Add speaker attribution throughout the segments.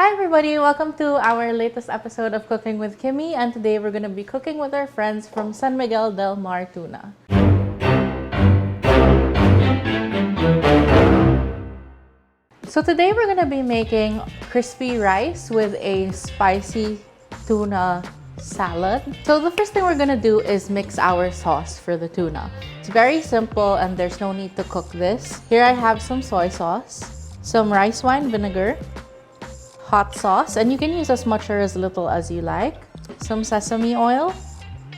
Speaker 1: Hi everybody, welcome to our latest episode of Cooking with Kimmy, and today we're going to be cooking with our friends from San Miguel del Mar Tuna. So today we're going to be making crispy rice with a spicy tuna salad. So the first thing we're going to do is mix our sauce for the tuna. It's very simple and there's no need to cook this. Here I have some soy sauce, some rice wine vinegar, hot sauce, and you can use as much or as little as you like, some sesame oil,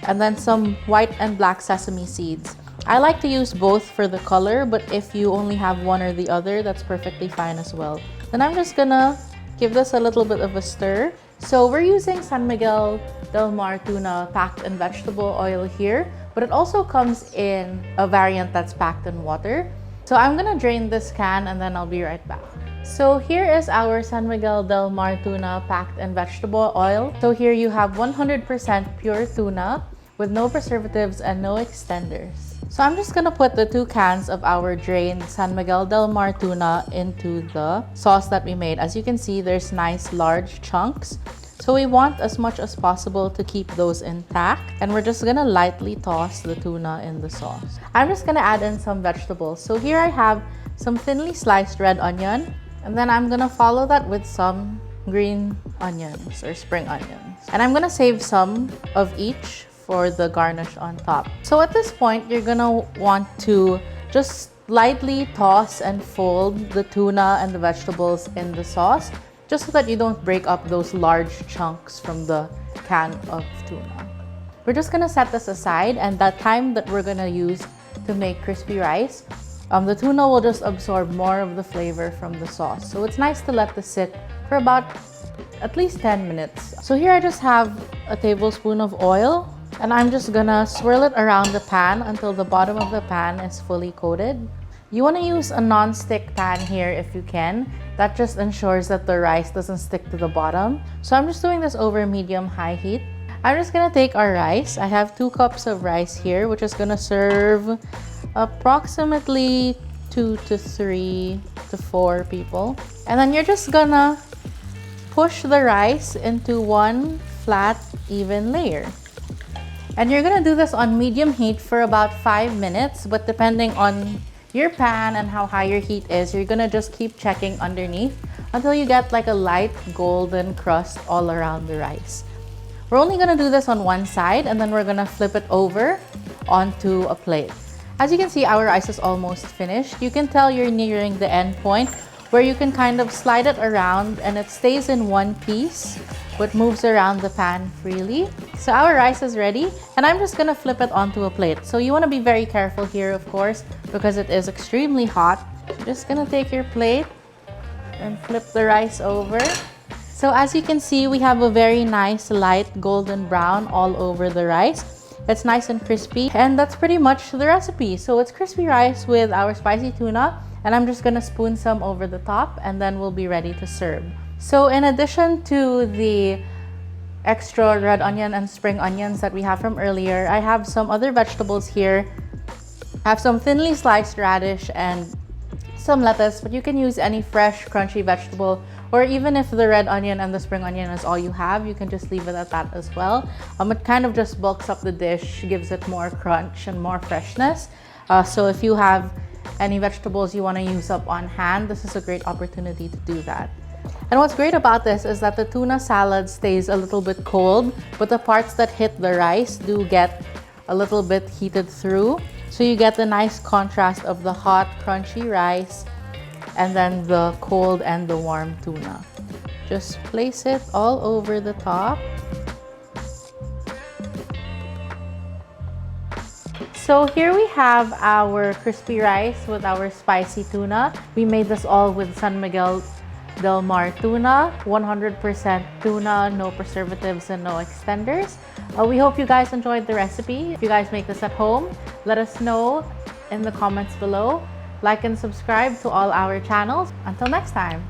Speaker 1: and then some white and black sesame seeds. I like to use both for the color, but if you only have one or the other, that's perfectly fine as well. Then I'm just gonna give this a little bit of a stir. So we're using San Miguel del Mar tuna packed in vegetable oil here, but it also comes in a variant that's packed in water. So I'm gonna drain this can and then I'll be right back. So here is our San Miguel del Mar tuna packed in vegetable oil. So here you have 100% pure tuna with no preservatives and no extenders. So I'm just gonna put the 2 cans of our drained San Miguel del Mar tuna into the sauce that we made. As you can see, there's nice large chunks. So we want as much as possible to keep those intact. And we're just gonna lightly toss the tuna in the sauce. I'm just gonna add in some vegetables. So here I have some thinly sliced red onion. And then I'm gonna follow that with some green onions or spring onions. And I'm gonna save some of each for the garnish on top. So at this point, you're gonna want to just lightly toss and fold the tuna and the vegetables in the sauce, just so that you don't break up those large chunks from the can of tuna. We're just gonna set this aside, and that time that we're gonna use to make crispy rice, the tuna will just absorb more of the flavor from the sauce. So it's nice to let this sit for about at least 10 minutes. So here I just have a tablespoon of oil, and I'm just gonna swirl it around the pan until the bottom of the pan is fully coated. You wanna use a non-stick pan here if you can. That just ensures that the rice doesn't stick to the bottom. So I'm just doing this over medium-high heat. I'm just gonna take our rice. I have 2 cups of rice here, which is gonna serve approximately 2 to 3 to 4 people. And then you're just gonna push the rice into one flat, even layer. And you're gonna do this on medium heat for about 5 minutes, but depending on your pan and how high your heat is, you're gonna just keep checking underneath until you get like a light golden crust all around the rice. We're only gonna do this on one side, and then we're gonna flip it over onto a plate. As you can see, our rice is almost finished. You can tell you're nearing the end point where you can kind of slide it around and it stays in one piece but moves around the pan freely. So our rice is ready, and I'm just gonna flip it onto a plate. So you wanna be very careful here, of course, because it is extremely hot. You're just gonna take your plate and flip the rice over. So as you can see, we have a very nice light golden brown all over the rice. It's nice and crispy, and that's pretty much the recipe. So it's crispy rice with our spicy tuna, and I'm just gonna spoon some over the top, and then we'll be ready to serve. So in addition to the extra red onion and spring onions that we have from earlier, I have some other vegetables here. I have some thinly sliced radish and some lettuce, but you can use any fresh, crunchy vegetable, or even if the red onion and the spring onion is all you have, you can just leave it at that as well. It kind of just bulks up the dish, gives it more crunch and more freshness. So if you have any vegetables you want to use up on hand, this is a great opportunity to do that. And what's great about this is that the tuna salad stays a little bit cold, but the parts that hit the rice do get a little bit heated through. So you get the nice contrast of the hot, crunchy rice and then the cold and the warm tuna. Just place it all over the top. So here we have our crispy rice with our spicy tuna. We made this all with San Miguel del Mar tuna, 100% tuna, no preservatives and no extenders. We hope you guys enjoyed the recipe. If you guys make this at home, let us know in the comments below. Like and subscribe to all our channels. Until next time.